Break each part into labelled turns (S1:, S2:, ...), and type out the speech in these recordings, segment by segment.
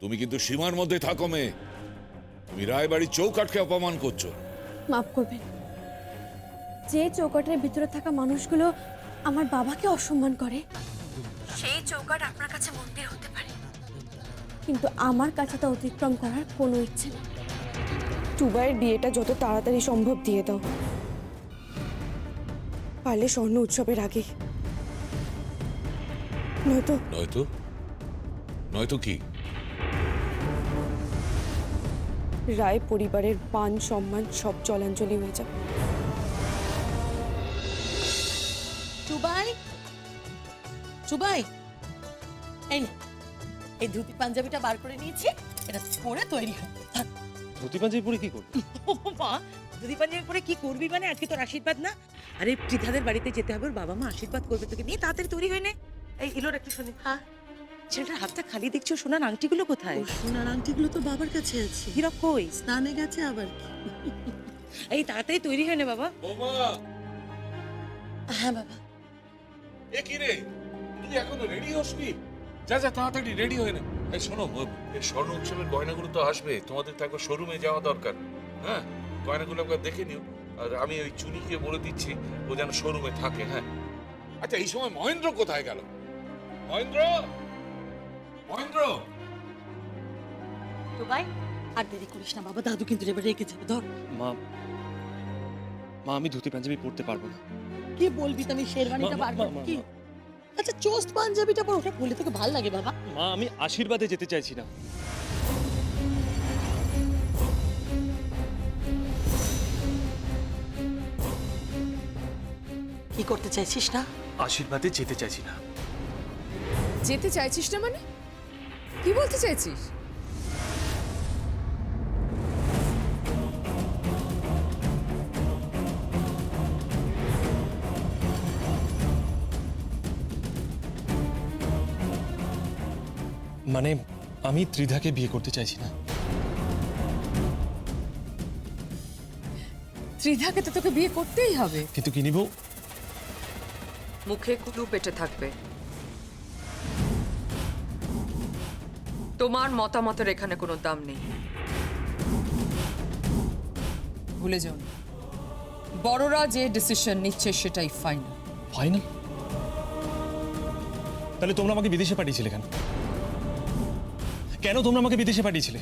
S1: তুমি কিন্তু সীমার মধ্যে থাকো মেয়ে। তুমি রায়বাড়ির চৌকাঠকে অপমান করছো।
S2: মাফ করবেন, যে চৌকাটের ভিতরে থাকা মানুষগুলো আমার বাবাকে অসম্মান করে, সেই চৌকাট আপনার কাছে মন্দির হতে পারে, কিন্তু আমার কাছে তা অতিক্রম করার কোনো ইচ্ছে নেই।
S3: টুবাইয়ের বিয়েটা যত তাড়াতাড়ি সম্ভব দিয়ে দাও, পারলে স্বর্ণ উৎসবের আগে। নয়তো
S1: নয়তো নয়তো কি?
S3: রায় পরিবারের মান সম্মান সব জলাঞ্জলি হয়ে যাবে।
S4: চুবাই, চুবাই, এই নে, এই ধুতি পাঞ্জাবিটা বার করে নিয়েছি, এটা পরে তৈরি হয়।
S5: ধুতি পাঞ্জাবি পরে কি করবি?
S4: ও মা, ধুতি পাঞ্জাবি পরে কি করবি মানে? আজকে তোর আশীর্বাদ না? আরে পৃথাদের বাড়িতে যেতে হবে, ওর বাবা মা আশীর্বাদ করবে তোকে। নিয়ে তাড়াতাড়ি তৈরি হয়ে নে। এই ইলোর একটু শুনি। হ্যাঁ, ছেলেটার হাতটা খালি দেখছো, সোনার আংটিগুলো কোথায়?
S6: সোনার আংটিগুলো তো বাবার কাছে আছে,
S4: হীরক কই?
S6: স্নানে গেছে আবার কি।
S4: এই তাড়াতাড়ি তৈরি হয়ে নে বাবা।
S1: বৌমা,
S4: হ্যাঁ বাবা।
S1: এ কি রে, তুই এখনো রেডি হসনি? যা যা তাড়াতাড়ি রেডি হয়ে নে। এই শোনো, এই স্বর্ণ উৎসবের গয়নাগুলো তো আসবে, তোমাদের তো একবার শোরুমে যাওয়া দরকার। হ্যাঁ, গয়নাগুলো একবার দেখে নিও। আর আমি ওই চুনিকে বলে দিচ্ছি ও যেন শোরুমে থাকে। হ্যাঁ, আচ্ছা এই সময় মহেন্দ্র কোথায় গেল? মহেন্দ্র, মহেন্দ্র!
S4: চুবাই, আর দেরি করিস না বাবা, দাদু কিন্তু এবার রেখে যাবে। ধর।
S5: মা, মা আমি ধুতি পাঞ্জাবি পরতে পারবো না।
S4: কি বলবি তুমি? শেরওয়ানিটা বার কর। কি? আচ্ছা চোস্ত পাঞ্জাবিটা পর, ওটা বললে তোকে ভালো লাগে বাবা?
S5: মা আমি আশীর্বাদে যেতে চাইছি না।
S4: কি করতে চাইছিস না?
S5: আশীর্বাদে যেতে চাইছি না।
S7: যেতে চাইছিস না মানে কি বলতে চাইছিস?
S5: মানে আমি ত্রিধাকে বিয়ে করতে চাইছি না।
S7: ত্রিধাকে তো তোকে বিয়ে করতেই হবে।
S5: কিন্তু কি নিব?
S8: মুখে কুলু পেটে থাকবে। তোমার মতামতের এখানে কোনো দাম নেই।
S7: ভুলে যাও না, বড়রা যে ডিসিশন নিচ্ছে সেটাই ফাইনাল।
S5: ফাইনাল? তাহলে তোমরা আমাকে বিদেশে পাঠিয়েছিলে কেন? কেন তোমরা আমাকে বিদেশে পাঠিয়েছিলে?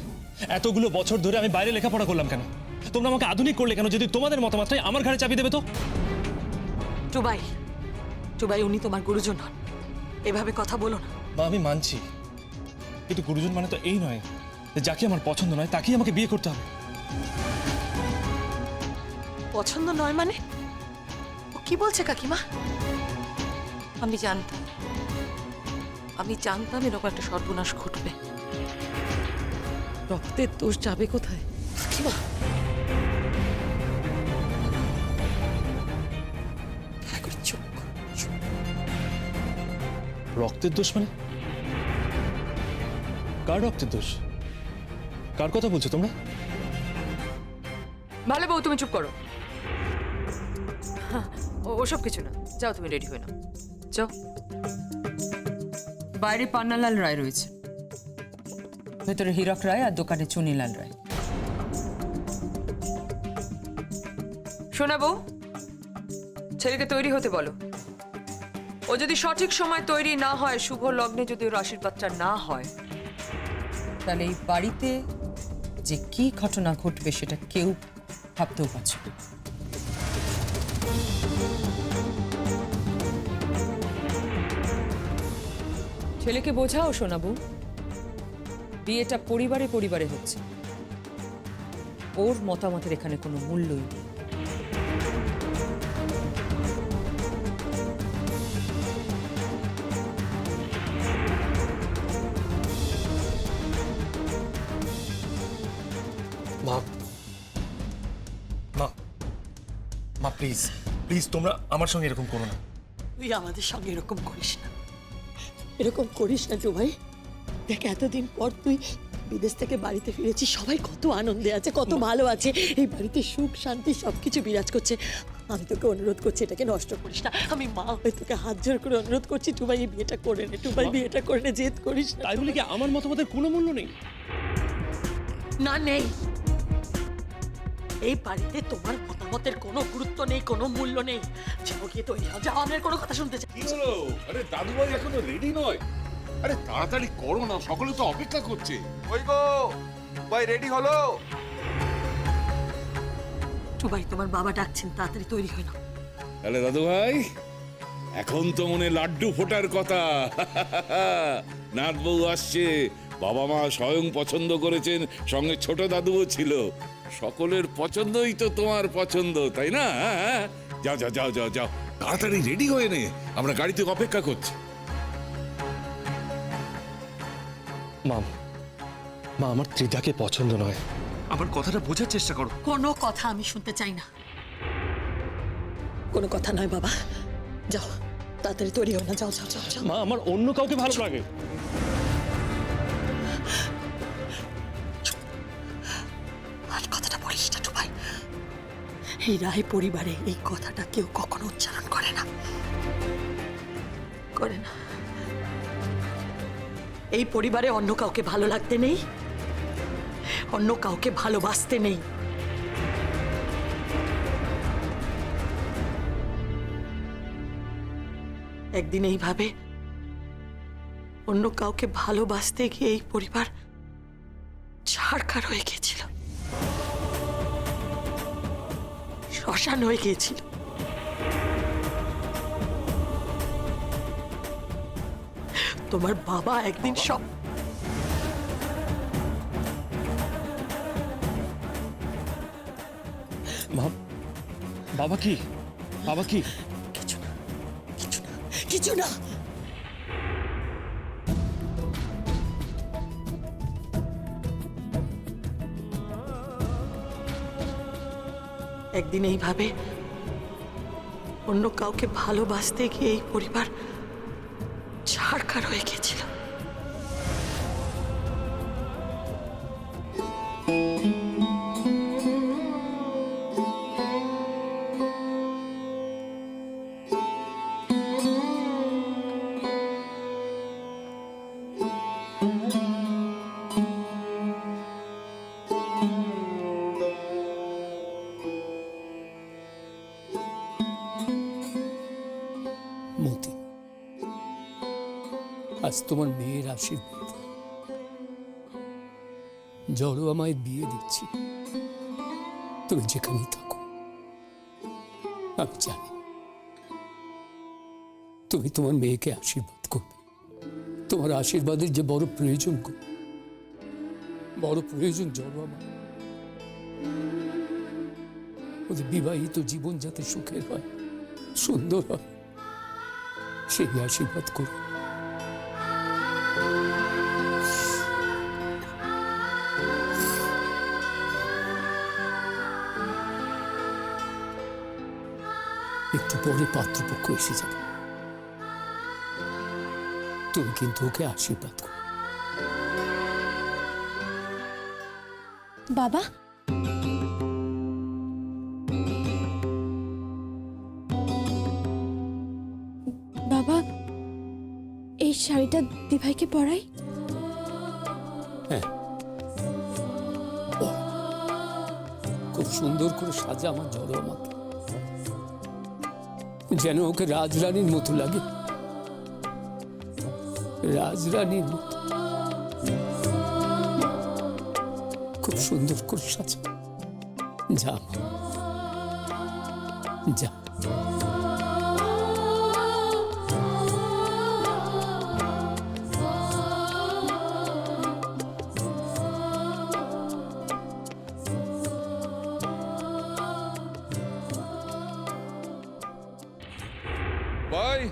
S5: এতগুলো বছর ধরে আমি বাইরে লেখাপড়া করলাম কেন? তোমরা আমাকে আধুনিক করলে কেন? যদি তোমাদের মতামতটাই আমার ঘাড়ে চাপিয়ে দেবে তো?
S4: চুবাই, চুবাই, উনি তোমার গুরুজন হন, এভাবে কথা বলো না।
S5: মা আমি মানছি, কিন্তু গুরুজন মানে তো এই নয় যে যাকে আমার পছন্দ নয় তাকেই আমাকে বিয়ে করতে হবে।
S4: পছন্দ নয় মানে? ও কি বলছে কাকিমা? আমি জানতাম এরকম একটা সর্বনাশ ঘটবে। রক্তের দোষ যাবে কোথায় কাকিমা? চুপ।
S5: রক্তের দোষ মানে? কার রক্তের দোষ? কার কথা বলছো তোমরা?
S8: ভালো বউ, তুমি চুপ করো। ওসব কিছু না, যাও তুমি রেডি হয়ে নাও, যাও।
S7: বাইরে পান্নালাল রায় রয়েছে, ভেতরে হীরক রায় আর দোকানে চুনিলাল রায়।
S8: শোনা বউ, ছেলেকে তৈরি হতে বলো। ও যদি সঠিক সময় তৈরি না হয়, শুভ লগ্নে যদি ওর আশীর্বাদটা না হয়,
S7: তাহলে এই বাড়িতে যে কি ঘটনা ঘটবে সেটা কেউ ভাবতেও পারছে না। ছেলেকে বোঝাও শোনাবো, বিয়েটা পরিবারে পরিবারে হচ্ছে, ওর মতামতের এখানে কোনো মূল্যই নেই।
S5: মা, মা, মা প্লিজ প্লিজ তোমরা আমার সঙ্গে এরকম করো না।
S4: তুই আমাদের সঙ্গে এরকম করিস না, এরকম করিস না চুবাই। দেখ, এতদিন পর তুই বিদেশ থেকে বাড়িতে ফিরেছিস, সবাই কত আনন্দে আছে, কত ভালো আছে, এই বাড়িতে সুখ শান্তি সবকিছু বিরাজ করছে।
S6: আমি তোকে অনুরোধ করছি এটাকে নষ্ট করিস না। আমি মা হয়ে তোকে হাত জোর করে অনুরোধ করছি, টুবাই এই বিয়েটা করে নে, টুবাই বিয়েটা করে নে, জেদ করিস না।
S5: তাই বলে কি আমার মতামতের কোনো মূল্য নেই?
S6: না, নেই। এই বাড়িতে তোমার মতামতের কোনো গুরুত্ব নেই, কোনো মূল্য নেই। যাও গিয়ে তৈরি হও, যাও, আমি আর কোনো কথা শুনতে চাই।
S1: কি হলো? আরে দাদুভাই এখনো রেডি নয়। আরে তাড়াতাড়ি করো না, সকলে তো অপেক্ষা করছে।
S9: ওই গো ভাই, রেডি হলো?
S6: টুবাই, তোমার বাবা ডাকছেন, তাড়াতাড়ি তৈরি হয়ে নাও।
S1: তাহলে দাদুভাই এখন তো মনে লাড্ডু ফোটার কথা। নাত বউ আসছে, বাবা মা স্বয়ং পছন্দ করেছেন, সঙ্গে ছোট দাদুও ছিল। সকলের পছন্দই তো তোমার পছন্দ, তাই না? যাও যাও যাও যাও যাও, তাড়াতাড়ি রেডি হয়ে নে, আমরা গাড়িতে অপেক্ষা করছি।
S5: মা, মা আমার ত্রিধাকে পছন্দ নয়। আমার কথাটা বোঝার চেষ্টা করো।
S6: কোনো কথা আমি শুনতে চাই না। কোনো কথা নয় বাবা, যাও তাড়াতাড়ি তৈরি হও না, যাও যাও যাও যাও।
S5: মা আমার অন্য কাউকে ভালো লাগে।
S6: আর কথাটা বলিস না টুবাই। এই রায় পরিবারে এই কথাটা কেউ কখনো উচ্চারণ করে না, করে না। এই পরিবারে অন্য কাউকে ভালো লাগতে নেই, অন্য কাউকে ভালোবাসতে নেই। একদিন এইভাবে অন্য কাউকে ভালোবাসতে গিয়ে এই পরিবার ছাড়খার হয়ে গিয়েছিল, শ্মশান হয়ে গিয়েছিল। তোমার বাবা একদিন সব
S5: মা, বাবা কি? বাবা কি?
S6: কিছু না, কিছু না, কিছু না। একদিন এইভাবে অন্য কাউকে ভালোবাসতে গিয়ে এই পরিবার ছাড়খার হয়ে গেছিল।
S10: মতি, আজ তোমার মেয়ের আশীর্বাদ। জড়ো আমায় বিয়ে দিচ্ছি, তুমি যেখানেই থাকো। আমি জানি তুমি তোমার মেয়েকে আশীর্বাদ করবে। তোমার আশীর্বাদের যে বড় প্রয়োজন গো, বড় প্রয়োজন জড়ো আমার। ওদের বিবাহিত জীবন যাতে সুখের হয়, সুন্দর হয়, সেই আশীর্বাদ করো। একটু পরে পাত্রপক্ষ এসে যাবে, তুমি কিন্তু ওকে আশীর্বাদ করো।
S2: বাবা, বাবা এই শাড়িটা দিভাইকে পরাই।
S10: হ্যাঁ, খুব সুন্দর করে সাজা আমার জড়ো আমাকে, যেন ওকে রাজরানীর মতো লাগে, রাজরানীর মতো। খুব সুন্দর করে সাজা। যা মা, যা।
S9: ভাই,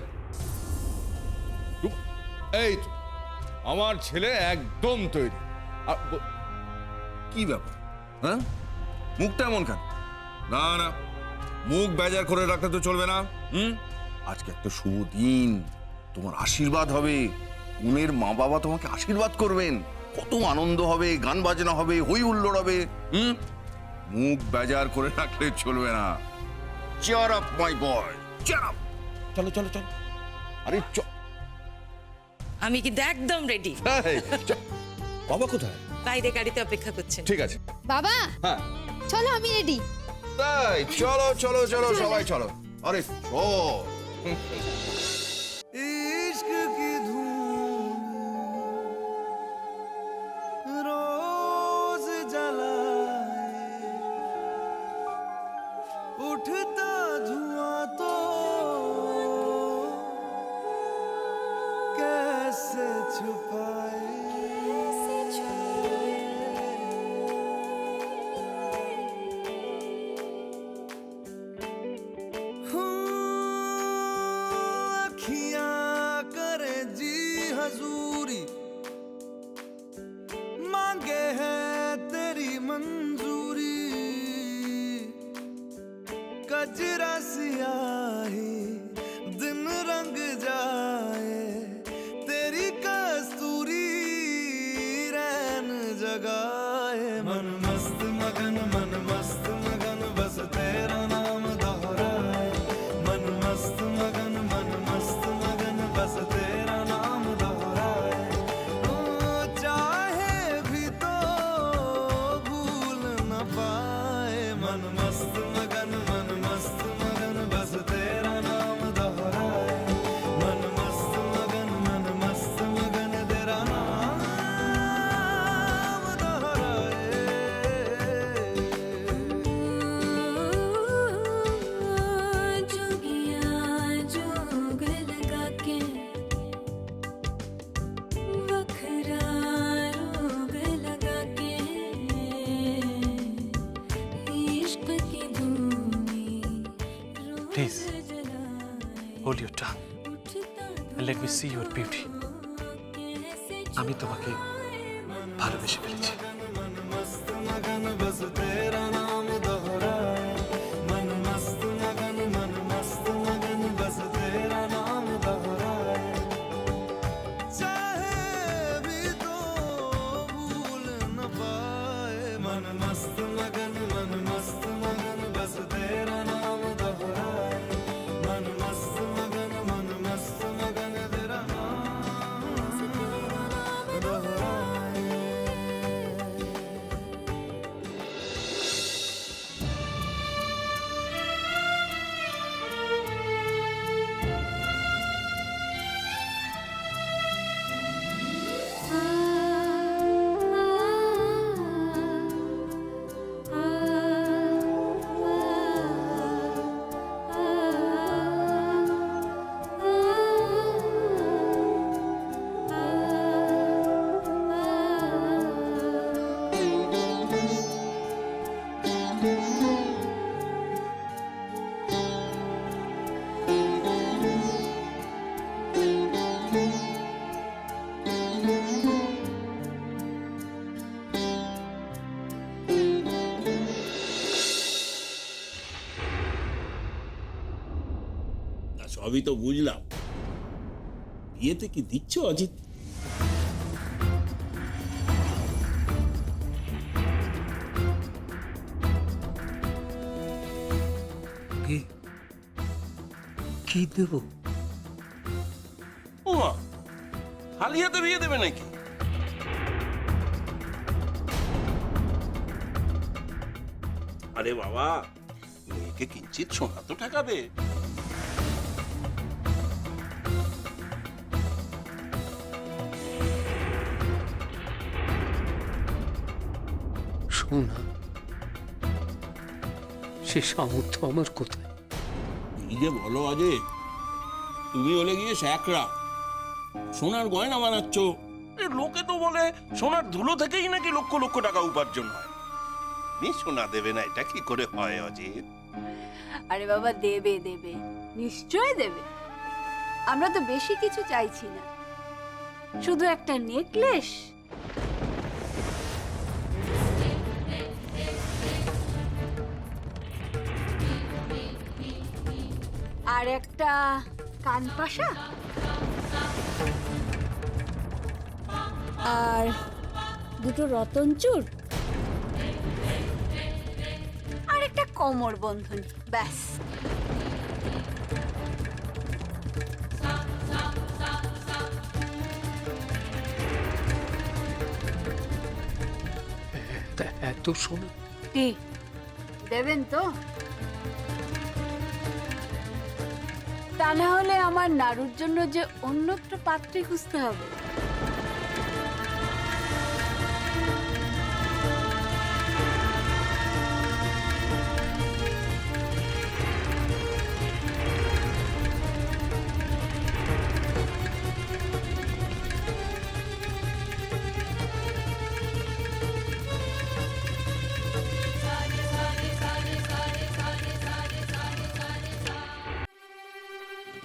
S9: এই তো আমার ছেলে একদম তৈরি। কি ব্যাপার? হ্যাঁ, মুখটা এমন কেন? না না, মুখ বেজার করে রাখলে তো চলবে না। আজকে একটা শুভ দিন, তোমার আশীর্বাদ হবে, উনের মা বাবা তোমাকে আশীর্বাদ করবেন, কত আনন্দ হবে, গান বাজনা হবে, হই হুল্লোড় হবে। মুখ বেজার করে রাখলে চলবে না। cheer up my boy, cheer up. চলো চলো চলো, আরে
S4: আমি কিন্তু একদম রেডি।
S9: বাবা কোথায়?
S4: বাইরে গাড়িতে অপেক্ষা করছেন।
S9: ঠিক আছে
S2: বাবা
S9: হ্যাঁ
S2: চলো আমি রেডি।
S9: তাই চলো চলো চলো সবাই চলো, আরে চল।
S11: इश्क की धूम रोज जलाए, उठता धुआं तो कैसे छुपाए। अखियां करे जी हजूरी, मांगे है तेरी मंजूरी, कजरा सियाही दिन रंग जाए, तेरी कस्तूरी रैन जगाए। मन मस्त मगन बस तेरा नाम दोहराए, मन मस्त मगन बस तेरा नाम दोहराए। ओ चाहे भी तो भूल न पाए, मन मस्त मगन बस तेरा नाम दोहराए, मन मस्त मगन तेरा नाम दोहराए।
S2: जोगिया जोग लगा के वखरा रोग लगा के, इश्क की धूनी
S5: Please, hold your tongue and let me see your beauty. আমি তোমাকে ভালোবেসে ফেলেছি।
S11: बस तेरा नाम दोहराए, मन मस्त मगन बस तेरा नाम दोहराए। चाहे भी तो भूल न पाए, मन मस्त मगन बस तेरा नाम दोहराए, मन मस्त मगन तेरा नाम दोहराए।
S1: সবই তো বুঝলাম, বিয়েতে কি দিচ্ছ অজিত?
S11: কি দেব?
S1: ও মা, খালি হাতে বিয়ে দেবে নাকি? আরে বাবা, মেয়েকে কিঞ্চিত সোনা তো ঠেকাবে।
S10: সোনা, সে সামর্থ্য আমার কোথায়?
S1: কি যে বলো অজয়, তুমি হলে গিয়ে শ্যাকরা, সোনার গয়না বানাচ্ছ। লোকে তো বলে সোনার ধুলো থেকেই নাকি লক্ষ লক্ষ টাকা উপার্জন হয়। তুমি সোনা দেবে না, এটা কি করে হয় অজিত?
S2: আরে বাবা দেবে দেবে, নিশ্চয় দেবে। আমরা তো বেশি কিছু চাইছি না, শুধু একটা নেকলেস, আর একটা কানপাশা, আর দুটো রতন চূড়, আর একটা কোমর বন্ধনী, ব্যাস।
S10: এত সোনা
S2: কি দেবেন তো? তা না হলে আমার নাড়ুর জন্য যে অন্য একটা পাত্রে খুঁজতে হবে।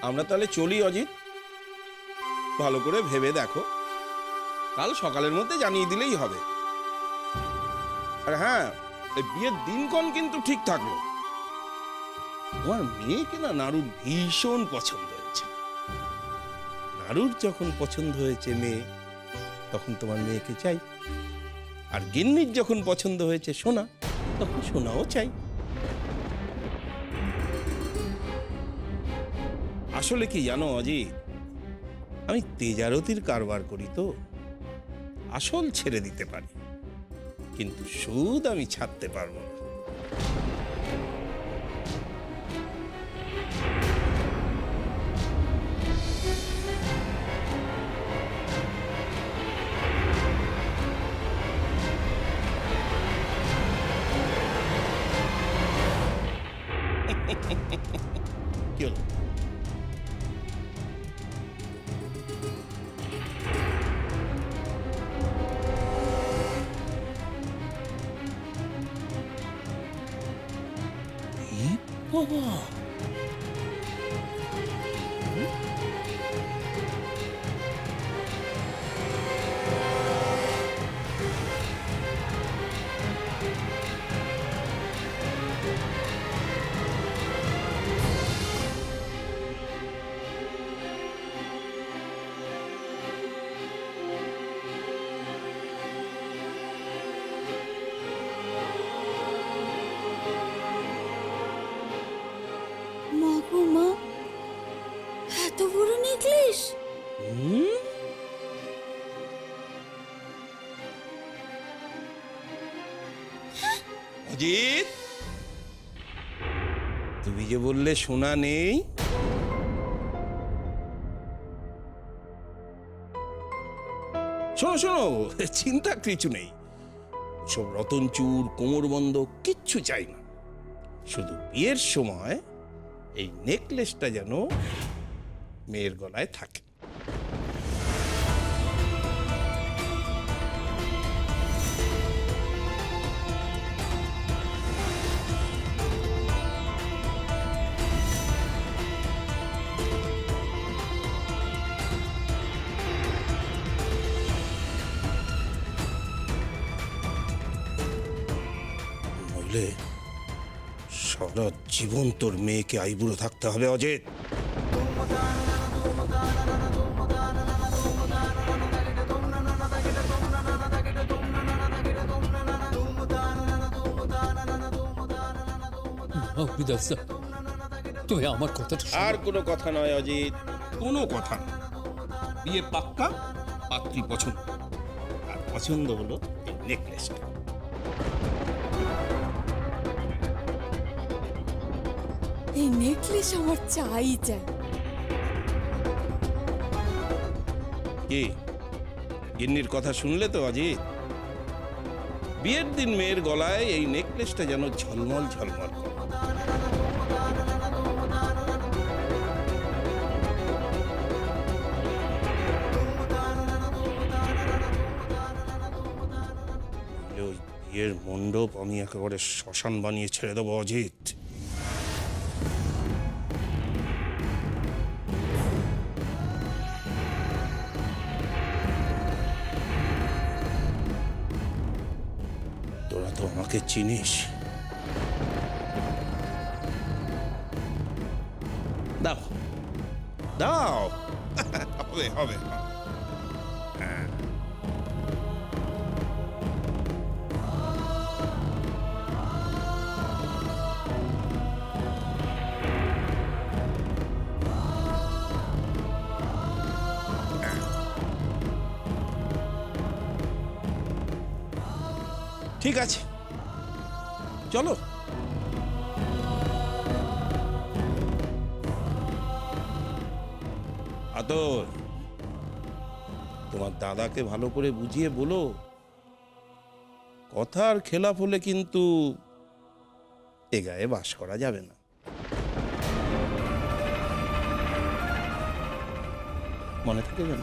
S12: আমরা তাহলে চলি অজিত, ভালো করে ভেবে দেখো, কাল সকালের মধ্যে জানিয়ে দিলেই হবে। আর হ্যাঁ, এই বিয়ের দিনক্ষণ কিন্তু ঠিক থাকলো। তোমার মেয়েকে না নাড়ুর ভীষণ পছন্দ হয়েছে। নাড়ুর যখন পছন্দ হয়েছে মেয়ে, তখন তোমার মেয়েকে চাই। আর গিন্নির যখন পছন্দ হয়েছে সোনা, তখন সোনাও চাই। আসলে কি জানো অজিত, আমি তেজারতির কারবার করি তো, আসল ছেড়ে দিতে পারি, কিন্তু সুদ আমি ছাড়তে পারবো না। কি হলো? বাবা,
S2: মা, এত বড় নেকলেস!
S12: অজিত, তুমি যে বললে সোনা নেই, শোনো শোনো, চিন্তা কিছু নেই। সব রতনচুর কোমরবন্ধ কিচ্ছু চাই না, শুধু বিয়ের সময় এই নেকলেসটা যেন মেয়ের গলায় থাকে। নইলে সারা জীবন তোর মেয়েকে আইবুড়ো থাকতে হবে অজিত।
S10: তুমি আমার কথাটা
S12: আর কোনো কথা নয় অজিত, কোনো কথা না। বিয়ে পাক্কা, পাত্রী পছন্দ, আর পছন্দ হলো এই নেকলেসটা।
S3: এই নেকলেস আমার চাই চাই।
S12: কি গিন্নির কথা শুনলে তো অজিত? বিয়ের দিন মেয়ের গলায় এই নেকলেসটা যেন ঝলমল ঝলমল করে। ওই বিয়ের মণ্ডপ আমি একেবারে শ্মশান বানিয়ে ছেড়ে দেবো অজিত। তোরা তো আমাকে চিনিস। দাও দাও, হবে হবে। ঠিক আছে, চলো। আদর, তোমার দাদাকে ভালো করে বুঝিয়ে বলো, কথার খেলাপ হলে কিন্তু এ গায়ে বাস করা যাবে না। মনে থাকে যেন।